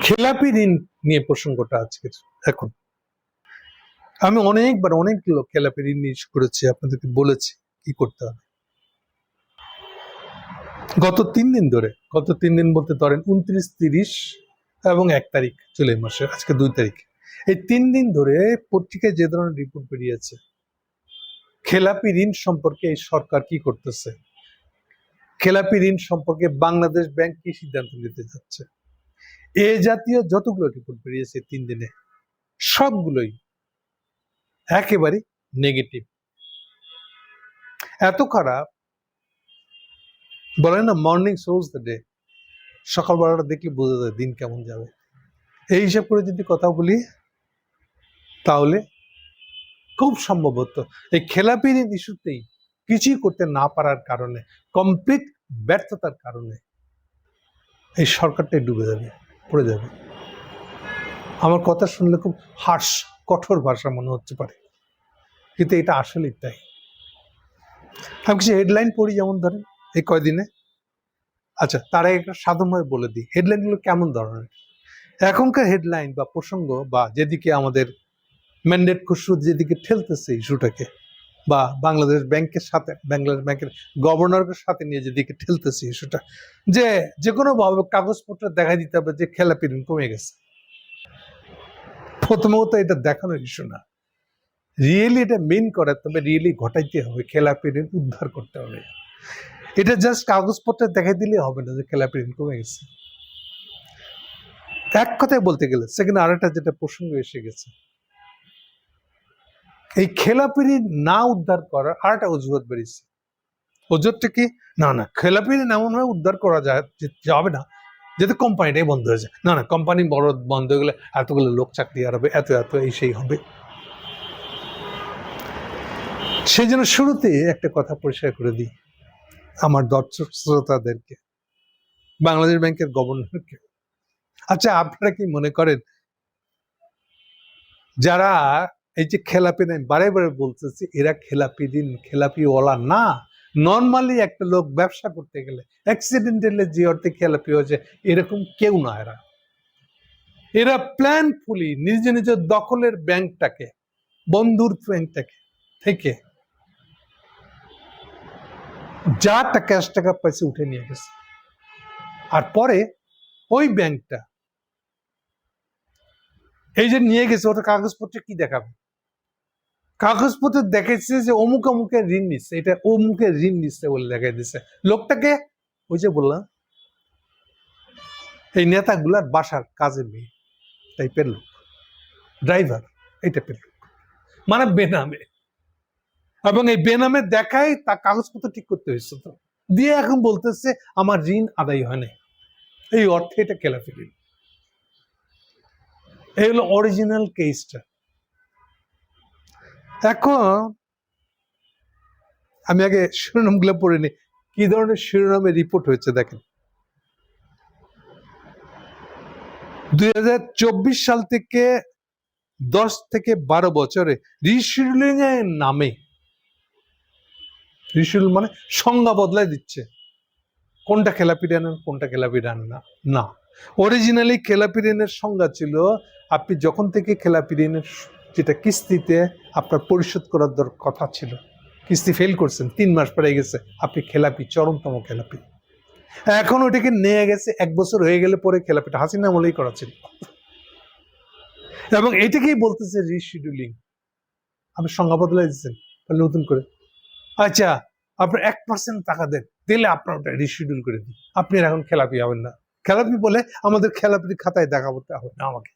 খেলাপি ঋণ নিয়ে প্রসঙ্গটা আজকের। এখন আমি অনেকবার অনেকগুলো খেলাপি ঋণ ইস্যু করেছি, আপনাদেরকে বলেছি কি করতে হবে। গত 3 দিন ধরে, গত 3 দিন বলতে ধরেন 29, 30 এবং 1 তারিখ জুলাই মাসের, আজকে 2 তারিখ, এই 3 দিন ধরে পত্রিকায় যে ধরনের রিপোর্ট বেরিয়েছে খেলাপি ঋণ সম্পর্কে এই সরকার কি করতেছে, খেলাপি ঋণ সম্পর্কে বাংলাদেশ ব্যাংক কি সিদ্ধান্ত নিতে যাচ্ছে, এ জাতীয় যতগুলো রিপোর্ট বেরিয়েছে 3 দিনে সবগুলোই একেবারে নেগেটিভ। এত খারাপ, বলে না মর্নিং শোজ দ্য ডে, সকালবেলাটা দেখলে বোঝা যায় দিন কেমন যাবে। এই হিসাব করে যদি কথা বলি তাহলে খুব সম্ভবত এই খেলাপি ঋণ ইস্যুতেই কিছুই করতে না পারার কারণে, কমপ্লিট ব্যর্থতার কারণে এই সরকারটাই ডুবে যাবে, পড়ে যাবে। আমার কথা শুনলে খুব হার্শ, কঠোর ভাষা মনে হতে পারে, কিন্তু এটা আসলেই তাই। আমি কিছু হেডলাইন পড়ি, যেমন ধরেন এই কয়দিনে। আচ্ছা, তারা একটা সাধারণভাবে বলে দিই হেডলাইনগুলো কেমন ধরনের। এখনকার হেডলাইন বা প্রসঙ্গ বা যেদিকে আমাদের ম্যান্ডেট খসরু যেদিকে ঠেলতেছে ইস্যুটাকে, বা বাংলাদেশ ব্যাংকের সাথে, বাংলাদেশ ব্যাংকের গভর্নরের সাথে নিয়ে যেদিকে ঠেলতেছে ইস্যুটা, যে কোনো ভাবে কাগজপত্র দেখাই দিতে হবে যে খেলাপি ঋণ কমে গেছে। প্রথমত এটা দেখানোর ইস্যু না, রিয়েলি এটা মেন করে, তবে রিয়েলি ঘটাইতে হবে, খেলাপি ঋণ উদ্ধার করতে হবে। এটা জাস্ট কাগজপত্র দেখাই দিলে হবে না যে খেলাপি ঋণ কমে গেছে। এক কথায় বলতে গেলে সেখানে আরেকটা যেটা প্রসঙ্গ এসে গেছে, এই খেলাপি ঋণ না উদ্ধার করার আরেকটা অজুহাত বেরিয়েছে। অজুহাতটা কি? না খেলাপি ঋণ এমন ভাবে উদ্ধার করা যাবে না যাতে কোম্পানিটাই বন্ধ হয়ে যায়। না কোম্পানি বড় বন্ধ হয়ে গেলে এতগুলো লোক চাকরি হারাবে, এত এই সেই হবে। সেই জন্য শুরুতে একটা কথা পরিষ্কার করে দিই আমার দর্শক শ্রোতাদেরকে, বাংলাদেশ ব্যাংকের গভর্নরকে। আচ্ছা, আপনারা কি মনে করেন যারা এই যে খেলাপি ঋণ বারে বারে বলতেছে এরা খেলাপি ঋণ খেলাপিওয়ালা না? নর্মালি একটা লোক ব্যবসা করতে গেলে অ্যাক্সিডেন্টালি যে অর্থে খেলাপি হয়েছে এরকম কেউ না। এরা প্ল্যানফুলি নিজ নিজের দখলের ব্যাংকটাকে, বন্ধুর ব্যাংকটাকে থেকে যা ক্যাশ টাকা পয়সা উঠে নিয়ে গেছে, আর পরে ওই ব্যাংকটা এই যে নিয়ে গেছে ওটা কাগজপত্রে কি দেখাবে? কাগজপত্রে দেখাইছে যে অমুক অমুকের ঋণ নিচ্ছে, এটা অমুকের ঋণ নিচ্ছে বলে দেখাই দিচ্ছে। লোকটাকে ওই যে বললাম এই নেতাগুলার বাসার কাজে মেয়ে টাইপের লোক, ড্রাইভার এই টাইপের লোক, মানে বেনামে, এবং এই বেনামে দেখাই তা কাগজপত্র ঠিক করতে হয়েছে তো দিয়ে এখন বলতেছে আমার ঋণ আদায় হয় না। এই অর্থে এটা খেলাপি ঋণ। এই হলো অরিজিনাল কেসটা। এখন আমি আগে শিরোনামগুলো পড়ে নি, কি ধরনের শিরোনামে রিপোর্ট হয়েছে দেখেন। 2024 সাল থেকে 10 থেকে 12 বছরে রিশিডিউলিং এর নামে, রিশিডিউল মানে সংজ্ঞা বদলায় দিচ্ছে, কোনটা খেলাপি ঋণ কোনটা খেলাপি ঋণ না। অরিজিনালি খেলাপি ঋণের সংজ্ঞা ছিল আপনি যখন থেকে খেলাপি ঋণের যেটা কিস্তিতে আপনার পরিশোধ করার কথা ছিল, কিস্তি ফেল করছেন, 3 মাস পরে গেছে, আপনি খেলাপি, চরমতম খেলাপি। এখন ওটাকে নিয়ে গেছে 1 বছর হয়ে গেলে পরে খেলাপিটা হাসিনা আমলেই করা ছিল, এবং এটাকেই বলতেছে রিশিডিউলিং। আপনি সংজ্ঞা বদলাই দিচ্ছেন নতুন করে। আচ্ছা, আপনার 1% টাকা দেন, দিলে আপনার ওটা রিশিডিউল করে দিই, আপনি এখন খেলাপি হবেন না। খেলাপি বলে আমাদের খেলাপি খাতায় দেখাবো হবে না আমাকে।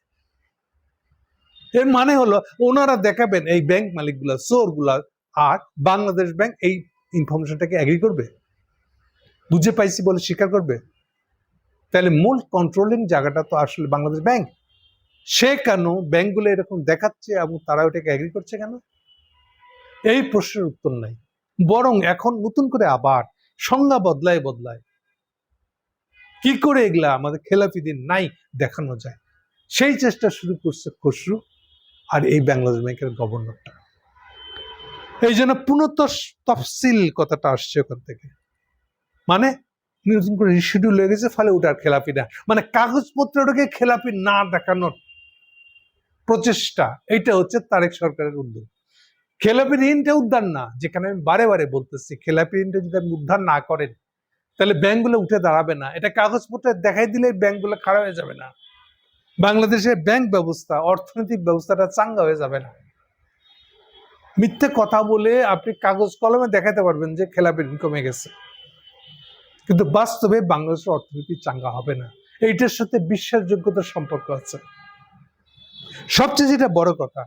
এর মানে হলো ওনারা দেখাবেন এই ব্যাংক মালিকগুলা, চোরগুলা, আর বাংলাদেশ ব্যাংক এই ইনফরমেশনটাকে এগ্রি করবে, বুঝে পাইছি বলে স্বীকার করবে? তাহলে মূল কন্ট্রোলিং জায়গাটা তো আসলে বাংলাদেশ ব্যাংক। সে কেন ব্যাংকগুলো এরকম দেখাচ্ছে এবং তারা ওটাকে এগ্রি করছে কেন? এই প্রশ্নের উত্তর নাই, বরং এখন নতুন করে আবার সংজ্ঞা বদলায় কি করে এগুলা আমাদের খেলাপি দিন নাই দেখানো যায়, সেই চেষ্টা শুরু করছে খসরু আর এই বাংলাদেশ ব্যাংকের গভর্নরটা। এই জন্য পুনঃ তফসিল কথাটা আসছে ওখান থেকে, মানে নতুন করে রিশিডিউল হয়ে গেছে, ফলে ওটার খেলাপি না, মানে কাগজপত্রটাকে খেলাপি না দেখানোর প্রচেষ্টা, এটা হচ্ছে তারেক সরকারের উদ্যোগ। খেলাপি ঋণটা উদ্ধার না, যেখানে আমি বারে বারে বলতেছি খেলাপি ঋণটা যদি আপনি উদ্ধার না করেন তাহলে ব্যাংকগুলো উঠে দাঁড়াবে না। এটা কাগজপত্র দেখাই দিলে ব্যাংকগুলো খারাপ হয়ে যাবে না, বাংলাদেশের ব্যাংক ব্যবস্থা, অর্থনৈতিক ব্যবস্থাটা চাঙ্গা হয়ে যাবে না। মিথ্যে কথা বলে আপনি কাগজ কলমে দেখাতে পারবেন যে খেলাপি ঋণ কমে গেছে, কিন্তু বাস্তবে বাংলাদেশের অর্থনীতি চাঙ্গা হবে না। এইটার সাথে বিশ্বাসযোগ্যতার সম্পর্ক আছে। সবচেয়ে যেটা বড় কথা,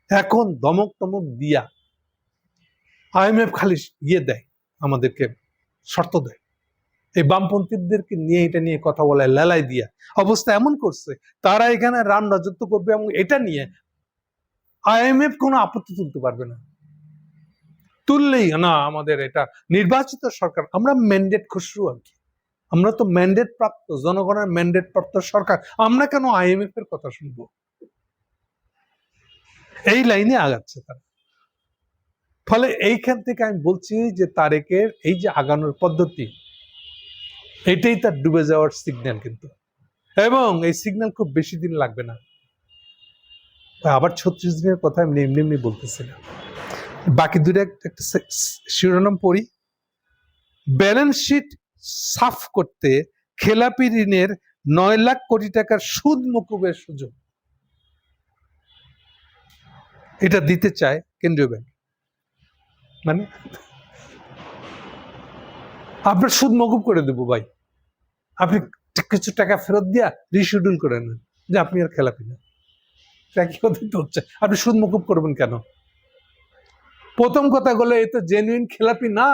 এখন ধমক টমক দিয়া IMF খালি দেয়, আমাদেরকে শর্ত দেয়, এই বামপন্থীদেরকে নিয়ে এটা নিয়ে কথা বলে লেলাই দিয়া অবস্থা এমন করছে তারা এখানে রাম রাজত্ব করবে, এবং এটা নিয়ে IMF কোনো আপত্তি তুলতে পারবে না। তুললেই না, আমাদের এটা নির্বাচিত সরকার, আমরা ম্যান্ডেট খুশরু আর কি, আমরা তো ম্যান্ডেট প্রাপ্ত, জনগণের ম্যান্ডেট প্রাপ্ত সরকার, আমরা কেন IMF এর কথা শুনবো? এই লাইনে আগাচ্ছে তারা। ফলে এইখান থেকে আমি বলছি যে তারেকের এই যে আগানোর পদ্ধতি, এটাই তার ডুবে যাওয়ার সিগন্যাল কিন্তু, এবং এই সিগন্যাল খুব বেশি দিন লাগবে না। আবার 36 দিনের কথা আমি এমনি এমনি বলতেছিলাম। বাকি দুটো একটা শিরোনাম পড়ি। ব্যালেন্স শিট সাফ করতে খেলাপি ঋণের 9 লাখ কোটি টাকার সুদ মকুবের সুযোগ, এটা দিতে চায় কেন্দ্রীয় ব্যাংক। মানে আপনার সুদ মকুব করে দেবো ভাই, আপনি কিছু টাকা ফেরত দিয়া রিশিডিউল করে নেন যে আপনি আর খেলাপি না। হচ্ছে আপনি সুদ মকুব করবেন কেন? প্রথম কথা বলে এ তো জেনুইন খেলাপি না,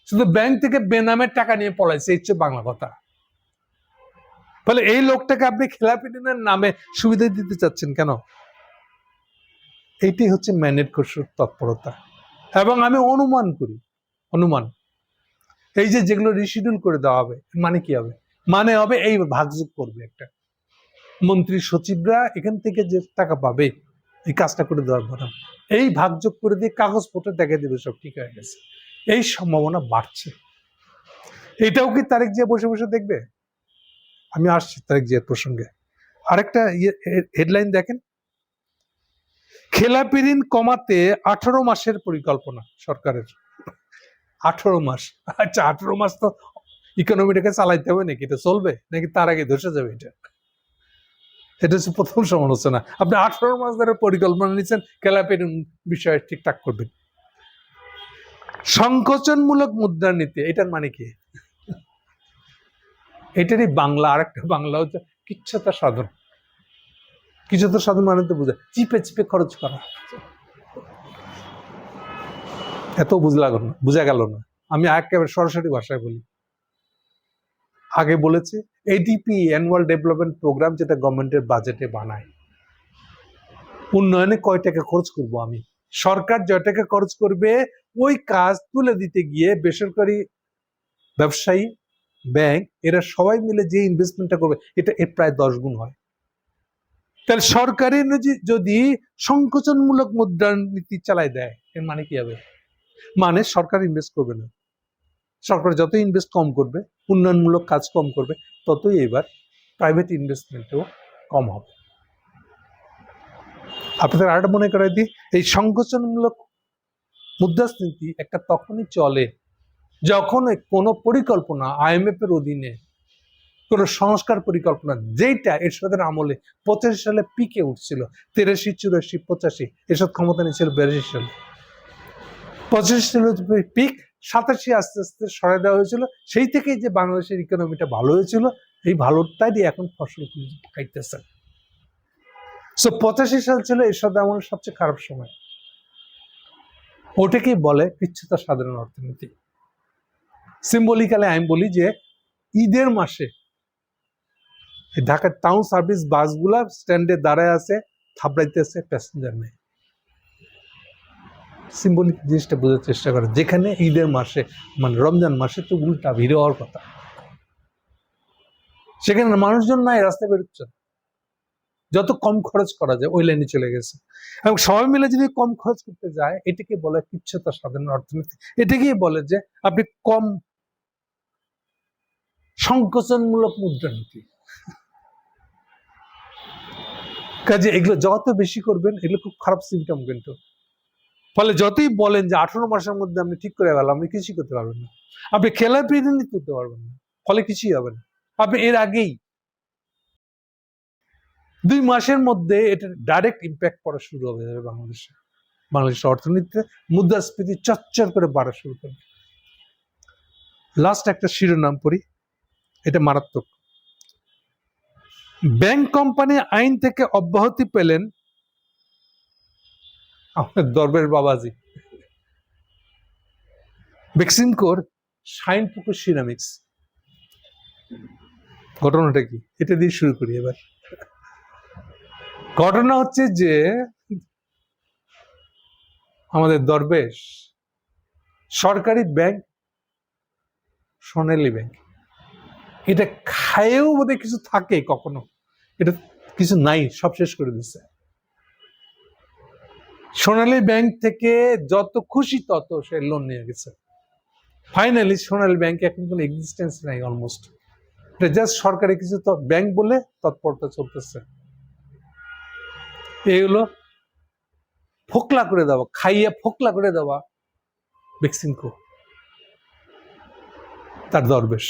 শুধু ব্যাংক থেকে বেনামের টাকা নিয়ে পলাইছে, এই হচ্ছে বাংলা কথা। ফলে এই লোকটাকে আপনি খেলাপি ঋণের নামে সুবিধা দিতে চাচ্ছেন কেন? এইটি হচ্ছে ম্যান্ডেট খসরুর তৎপরতা। এবং আমি অনুমান এই যে যেগুলো রিশিডিউল করে দেওয়া হবে, মানে কি হবে? মানে হবে এই ভাগযোগ করবে একটা মন্ত্রী সচিবরা, এখান থেকে যে টাকা পাবে এই কাজটা করে দেওয়ার পর এই ভাগযোগ করে দিয়ে কাগজপত্র দেখা দেবে সব ঠিক হয়ে গেছে, এই সম্ভাবনা বাড়ছে। এটাও কি তারেক জিয়া বসে বসে দেখবে? আমি আসছি তারেক জিয়ার প্রসঙ্গে। আরেকটা হেডলাইন দেখেন, খেলাপি ঋণ কমাতে 18 মাসের পরিকল্পনা সরকারের। 18 মাস, আচ্ছা 18 মাস তো ইকোনমিটাকে চালাইতে হবে নাকি? এটা চলবে নাকি তার আগে ধসে যাবে? এটা হচ্ছে প্রথম সমালোচনা। আপনি 18 মাস ধরে পরিকল্পনা নিচ্ছেন খেলাপি ঋণ বিষয়ে ঠিকঠাক করবেন। সংকোচনমূলক মুদ্রানীতি, এটার মানে কি? এটারই বাংলা, আরেকটা বাংলা হচ্ছে কিচ্ছুতা সাধন। কিছুটা সাধন মানে তো বুঝে চিপে চিপে খরচ করা। এত বুঝা গেল না। আমি একেবারে সরাসরি ভাষায় বলি। আগে বলেছে ADP অ্যানুয়াল ডেভেলপমেন্ট প্রোগ্রাম, যেটা গভর্নমেন্টের বাজেটে বানায়, উন্নয়নে কয় টাকা খরচ করব আমি, সরকার যে টাকা খরচ করবে ওই কাজ তুলে দিতে গিয়ে বেসরকারি ব্যবসায়ী, ব্যাংক, এরা সবাই মিলে যে ইনভেস্টমেন্টটা করবে এটা এর প্রায় 10 গুণ হয়। তাহলে সরকারি যদি সংকোচনমূলক মুদ্রানীতি চালাই দেয়, এর মানে কি হবে? মানে সরকার ইনভেস্ট করবে না। সরকার যত ইনভেস্ট কম করবে, উন্নয়নমূলক কাজ কম করবে, ততই এবার প্রাইভেট ইনভেস্টমেন্টও কম হবে। আপনাদের আরেকটা মনে করাই দিই, এই সংকোচনমূলক মুদ্রাস্ফীতি একটা তখনই চলে যখন কোনো পরিকল্পনা IMF এর অধীনে কোনো সংস্কার পরিকল্পনা, যেটা এরশাদের আমলে 85 সালে পিকে উঠছিল, 83, 84, 85, এরশাদ ক্ষমতা নিয়েছিল 82 সালে, 85 সালে পিক, 87 আস্তে আস্তে সরাই দেওয়া হয়েছিল। সেই থেকেই যে বাংলাদেশের ইকোনমিটা ভালো হয়েছিল, এই ভালোটাই এখন ফসল খাইতেছে। 85 সাল ছিল এরশাদ আমলের সবচেয়ে খারাপ সময়। ওটাকেই বলে পিচ্ছুতা সাধারণ অর্থনীতি। সিম্বলিক্যালি আমি বলি যে ঈদের মাসে ঢাকার টাউন সার্ভিস বাসগুলা স্ট্যান্ডে দাঁড়ায় আছে, থাপড়াইতেছে, প্যাসেঞ্জার নেই। সিম্বলিক জিনিসটা বোঝার চেষ্টা করে। যেখানে ঈদের মাসে, মানে রমজান মাসে তো উল্টা ভিড় হওয়ার কথা, সেখানে মানুষজন নাই, রাস্তায় বেরোচ্ছে। যত কম খরচ করা যায় ওই লাইনে চলে গেছে, এবং সবাই মিলে যদি কম খরচ করতে যায় এটাকে বলে কিচ্ছুতা সাধারণ অর্থনীতি। এটাকেই বলে যে আপনি কম সংকোচনমূলক মুদ্রানীতি। কাজে এগুলো যত বেশি করবেন এগুলো খুব খারাপ সিমটম কিন্তু। ফলে যতই বলেন যে 18 মাসের মধ্যে আপনি ঠিক করে গেলাম, আপনি কিছুই করতে পারবেন না। আপনি খেলাপি নীতি করতে পারবেন না, ফলে কিছুই হবে না। আপনি এর আগেই 2 মাসের মধ্যে এটা ডাইরেক্ট ইম্প্যাক্ট পড়া শুরু হবে বাংলাদেশের অর্থনীতিতে। মুদ্রাস্ফীতি চচ্চর করে বাড়া শুরু করবে। লাস্ট একটা শিরোনাম পড়ি, এটা মারাত্মক। ব্যাংক কোম্পানি আইন থেকে অব্যাহতি পেলেন আমাদের দরবেশ বাবাজি বেক্সিমকোর শাইনপুকুর সিরামিক্স। ঘটনাটা কি, এটা দিয়ে শুরু করি এবার। ঘটনা হচ্ছে যে আমাদের দরবেশ সরকারি ব্যাংক সোনালী ব্যাংক, এটা খায়েও বোধহয় কিছু থাকে কখনো, এটা কিছু নাই, সব শেষ করে দিচ্ছে। সোনালী ব্যাংক থেকে যত খুশি তত সে লোন নিয়ে গেছে। ফাইনালি সোনালী ব্যাংকে এখন কোনো এক্সিস্টেন্স নাই অলমোস্ট, এটা জাস্ট সরকারি কিছু ব্যাংক বলে তৎপরতা চলতেছে। এগুলো ফোকলা করে দেওয়া, খাইয়ে ফোকলা করে দেওয়া বেক্সিমকো তার দরবেশ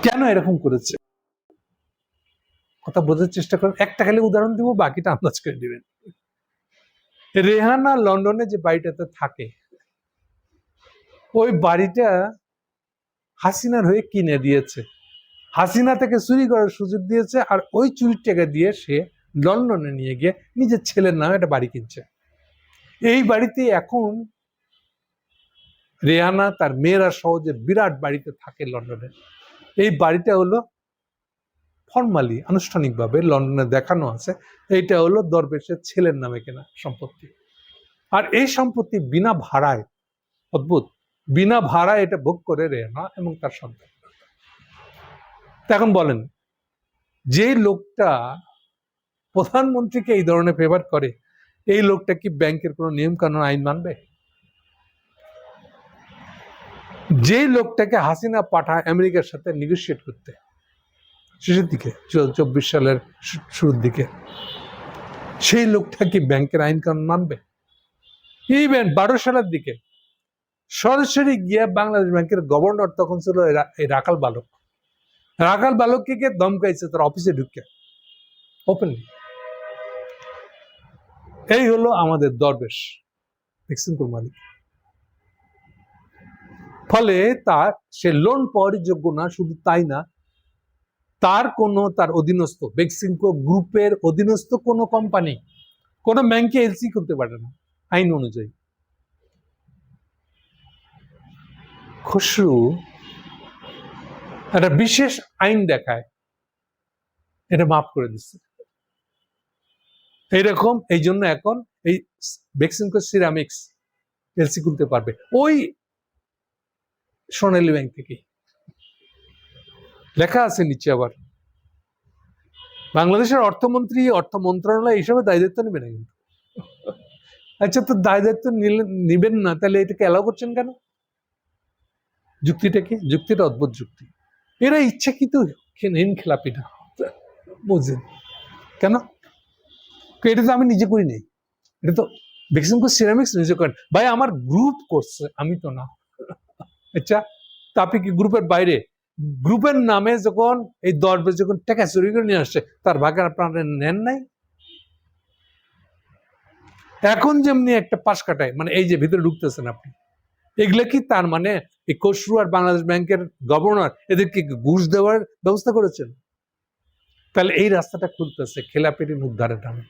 কেন এরকম করেছে কথা বোঝার চেষ্টা করেন। একটা খালি উদাহরণ দিব, বাকিটা আন্দাজ করে দিবেন। রেহানা লন্ডনে যে বাড়িটাতে থাকে, ওই বাড়িটা হাসিনার হয়ে কিনে দিয়েছে, হাসিনা থেকে চুরি করার সুযোগ দিয়েছে, আর ওই চুরির টাকা দিয়ে সে লন্ডনে নিয়ে গিয়ে নিজের ছেলের নামে একটা বাড়ি কিনছে। এই বাড়িতে এখন রেহানা তার মেয়েরা সহ যে বিরাট বাড়িতে থাকে লন্ডনে, এই বাড়িটা হলো ফর্মালি আনুষ্ঠানিকভাবে লন্ডনে দেখানো আছে এইটা হলো দরবেশের ছেলের নামে কেনা সম্পত্তি। আর এই সম্পত্তি বিনা ভাড়ায়, অদ্ভুত, বিনা ভাড়ায় এটা ভোগ করে রেহানা এবং তার সন্তান। এখন বলেন, যে লোকটা প্রধানমন্ত্রীকে এই ধরনের ফেভার করে, এই লোকটা কি ব্যাংকের কোনো নিয়ম কানুন আইন মানবে? যে লোকটাকে হাসিনা পাঠায় আমেরিকার সাথে নেগোশিয়েট করতে শেষের দিকে, 24 সালের শুরুর দিকে, সেই লোকটা কি ব্যাংকের আইন কানুন মানবে? ইভেন 12 সালের দিকে সরাসরি গিয়ে বাংলাদেশ ব্যাংকের গভর্নর তখন ছিল এই রাখাল বালক, রাখাল বালককে গিয়ে ধমকাইছে তার অফিসে ঢুকে ওপেনলি। এই হলো আমাদের দরবেশ বেক্সিমকোর মালিক। ফলে তার সে লোন পাওয়ারই যোগ্য না, শুধু তাই না, তার অধীনস্থ বেক্সিমকো গ্রুপের অধীনস্থ কোনো কোম্পানি কোনো ব্যাংকে এলসি করতে পারে না আইন অনুযায়ী। খসরু একটা বিশেষ আইন দেখায় এটা মাফ করে দিচ্ছে এইরকম। এই জন্য এখন এই বেক্সিমকো সিরামিক্স এলসি করতে পারবে ওই সোনালী ব্যাংক থেকে। লেখা আছে নিচে আবার বাংলাদেশের অর্থমন্ত্রী, অর্থ মন্ত্রণালয় এইসবের দায় দায়িত্ব নেবে না কিন্তু। আচ্ছা, তো দায় দায়িত্ব নিবেন না, তাহলে এটাকে অ্যালাউ করছেন কেন? যুক্তিটা কি? যুক্তিটা অদ্ভুত যুক্তি। এরা ইচ্ছাকৃত খেলাপি না, বুঝছেন কেন? এটা তো আমি নিজে করি নাই, এটা তো বেক্সিমকো সিরামিক্স নিজে করেন। ভাই আমার গ্রুপ করছে, আমি তো না। আচ্ছা, তা আপনি কি গ্রুপের বাইরে? গ্রুপের নামে যখন এই দরবেশ যখন টাকা চুরি করে নিয়ে আসছে, তার ভাগে আপনারা নেন নাই? এখন যেমনি একটা পাশ কাটায়, মানে এই যে ভিতরে ঢুকতেছেন আপনি, এগুলো কি তার মানে এই খসরু আর বাংলাদেশ ব্যাংকের গভর্নর এদেরকে ঘুষ দেওয়ার ব্যবস্থা করেছেন? তাহলে এই রাস্তাটা খুলতেছে খেলাপিটি উদ্ধারের নামে।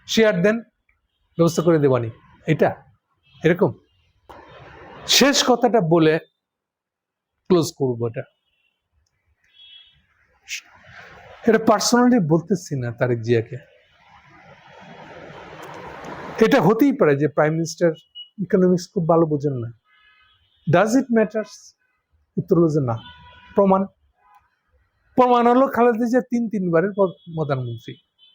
শেয়ার দেন, ব্যবস্থা করে দেবানি, এটা এরকম। শেষ কথাটা বলে ক্লোজ করব, এটা পার্সোনালি বলতেছি না তারেক জিয়াকে। এটা হতেই পারে যে প্রাইম মিনিস্টার ইকোনমিক্স খুব ভালো বোঝেন না। Does it matters? উত্তর হলো যে না। প্রমাণ প্রমাণ হলো খালেদা জিয়া তিনবারের প্রধানমন্ত্রী।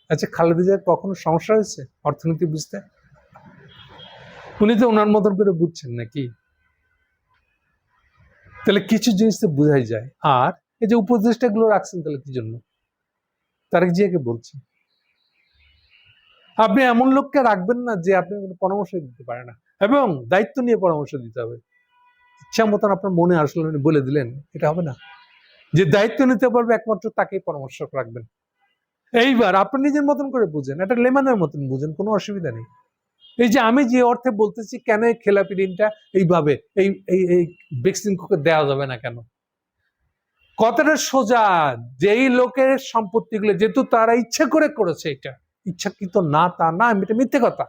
আচ্ছা, খালেদা জিয়ার কখনো সমস্যা হয়েছে অর্থনীতি বুঝতে? উনি তো ওনার মতন করে বুঝছেন নাকি? তাহলে কিছু জিনিস তো বোঝাই যায়। আর এই যে উপদেষ্টা গুলো রাখছেন তাহলে কি জন্য? তারেক জিয়াকে বলছেন, আপনি এমন লোককে রাখবেন না যে আপনি কোনো পরামর্শ দিতে পারে না, এবং দায়িত্ব নিয়ে পরামর্শ দিতে হবে। ইচ্ছা মতন আপনার মনে আসলে উনি বলে দিলেন, এটা হবে না। যে দায়িত্ব নিতে পারবে একমাত্র তাকেই পরামর্শ রাখবেন। এইবার আপনি নিজের মতন করে বুঝেন, এটা লেমানের মতন বুঝেন, কোনো অসুবিধা নেই। এই যে আমি যে অর্থে বলতেছি, কেন এই খেলাপি ঋণটা এইভাবে এই এই এই বেক্সিমকোকে দেওয়া যাবে না কেন? কথাটা সোজা। যেই লোকের সম্পত্তিগুলো যেহেতু তারা ইচ্ছা করে করেছে, এটা ইচ্ছাকৃত না তা না, এটা মিথ্যে কথা।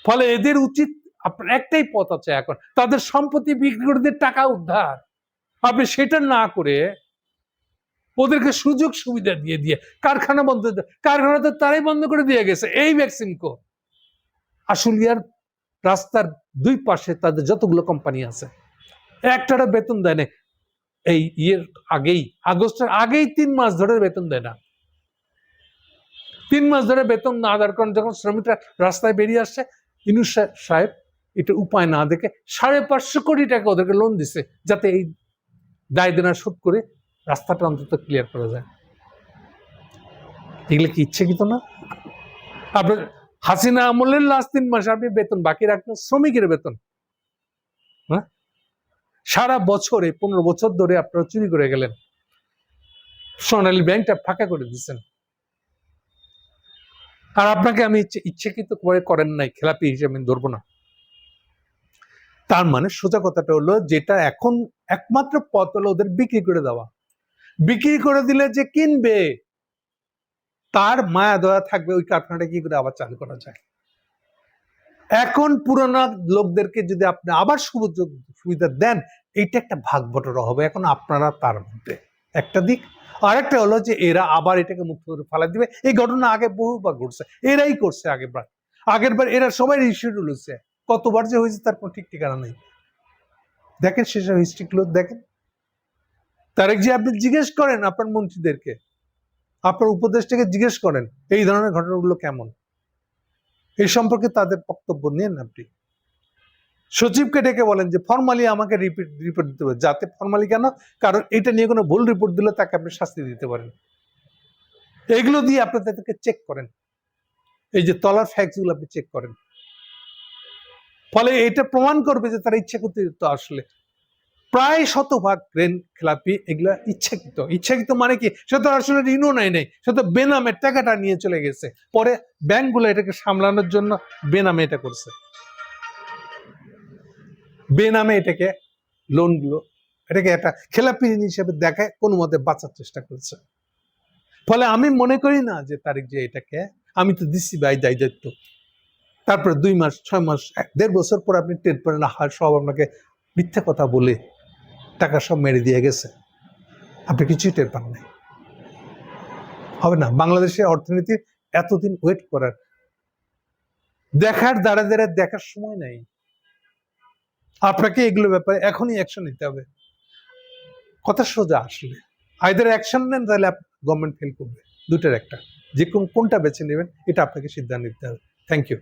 ফলে এদের উচিত, আপনার একটাই পথ আছে এখন, তাদের সম্পত্তি বিক্রি করে দিয়ে টাকা উদ্ধার। আপনি সেটা না করে ওদেরকে সুযোগ সুবিধা দিয়ে দিয়ে কারখানা বন্ধ, কারখানা তো তারাই বন্ধ করে দিয়ে গেছে এই বেক্সিমকো। আশুলিয়ার রাস্তার দুই পাশে তাদের যতগুলো কোম্পানি আছে, একটারও বেতন দেয় না। এই ইয়ের আগেই, আগস্টের আগেই 3 মাস ধরে বেতন দেয় না। 3 মাস ধরে বেতন না দেওয়ার কারণে যখন শ্রমিকরা রাস্তায় বেরিয়ে আসছে, ইউনূস সাহেব এটা উপায় না দেখে 550 কোটি টাকা ওদেরকে লোন দিছে, যাতে এই দায় দেনা শোধ করে রাস্তাটা অন্তত ক্লিয়ার করা যায়। এগুলো কি ইচ্ছাকৃত না? আপনার হাসিনা আমলের লাস্ট 3 মাস আপনি বেতন বাকি রাখলেন, শ্রমিকের বেতন। হ্যাঁ, সারা বছরে 15 বছর ধরে আপনারা চুরি করে গেলেন, সোনালী ব্যাংকটা ফাঁকা করে দিচ্ছেন। আর আপনাকে আমি ইচ্ছাকৃত করে করেন নাই, খেলাপি হিসেবে আমি ধরবো না। তার মানে সোজা কথাটা হলো, যেটা এখন একমাত্র পথ হলো ওদের বিক্রি করে দেওয়া। বিক্রি করে দিলে যে কিনবে তার মায়া দয়া থাকবে ওই কারখানাটা কি করে আবার চালু করা যায়। এখন পুরোনো লোকদেরকে যদি আপনি আবার সুযোগ সুবিধা দেন, এইটা একটা ভাগ বটরা হবে এখন আপনারা তার মধ্যে একটা দিক। আরেকটা হলো যে এরা আবার এটাকে মুক্ত করে ফেলা দিবে। এই ঘটনা আগে বহুবার ঘটছে, এরাই করছে আগের বার এরা সবাই রিশিডিউল হয়েছে, কতবার যে হয়েছে তার কোনো ঠিক ঠিকানা নেই। দেখেন সেসব হিস্ট্রি গুলো দেখেন। তারেক জি, আপনি জিজ্ঞেস করেন আপনার মন্ত্রীদেরকে, আপনার উপদেষ্টাকে জিজ্ঞেস করেন এই ধরনের ঘটনাগুলো কেমন, এই সম্পর্কে তাদের বক্তব্য নিন। আপনি সচিবকে ডেকে বলেন যে ফর্মালি আমাকে রিপোর্ট দিতে হবে। যাতে ফর্মালি কেন? কারণ এটা নিয়ে কোনো ভুল রিপোর্ট দিলে তাকে আপনি শাস্তি দিতে পারেন। এগুলো দিয়ে আপনি তাদেরকে চেক করেন, এই যে তলার ফ্যাক্টস গুলো আপনি চেক করেন। ফলে এটা প্রমাণ করবে যে তারা ইচ্ছাকৃত, আসলে প্রায় শতভাগ ঋণ খেলাপি এগুলা ইচ্ছাকৃত। ইচ্ছাকৃত মানে কি? সে তো আসলে ঋণও নেয়, সে তো বেনামের টাকাটা নিয়ে চলে গেছে, পরে ব্যাংকগুলো এটাকে সামলানোর জন্য বেনামে এটা করছে, বেনামে এটাকে লোনগুলো এটাকে একটা খেলাপি ঋণ হিসেবে দেখায় কোনো মতে বাঁচার চেষ্টা করছে। ফলে আমি মনে করি না যে তারিখ যে এটাকে আমি তো দিচ্ছি ভাই দায়িত্ব, তারপরে 2 মাস 6 মাস 1.5 বছর পর আপনি টের পরে না হয় সব আপনাকে মিথ্যা কথা বলে টাকা সব মেরে দিয়ে গেছে, আপনি কিছুই টের পান নাই। হবে না। বাংলাদেশের অর্থনীতির এতদিন ওয়েট করার, দেখার দাঁড়া দাঁড়া দেখার সময় নাই। আপনাকে এগুলো ব্যাপারে এখনই অ্যাকশন নিতে হবে। কথা সোজা। আসলে আইদার অ্যাকশন নেন, তাহলে গভর্নমেন্ট ফেল করবে, দুটোর একটা। যে কোনটা বেছে নেবেন এটা আপনাকে সিদ্ধান্ত নিতে হবে। Thank you.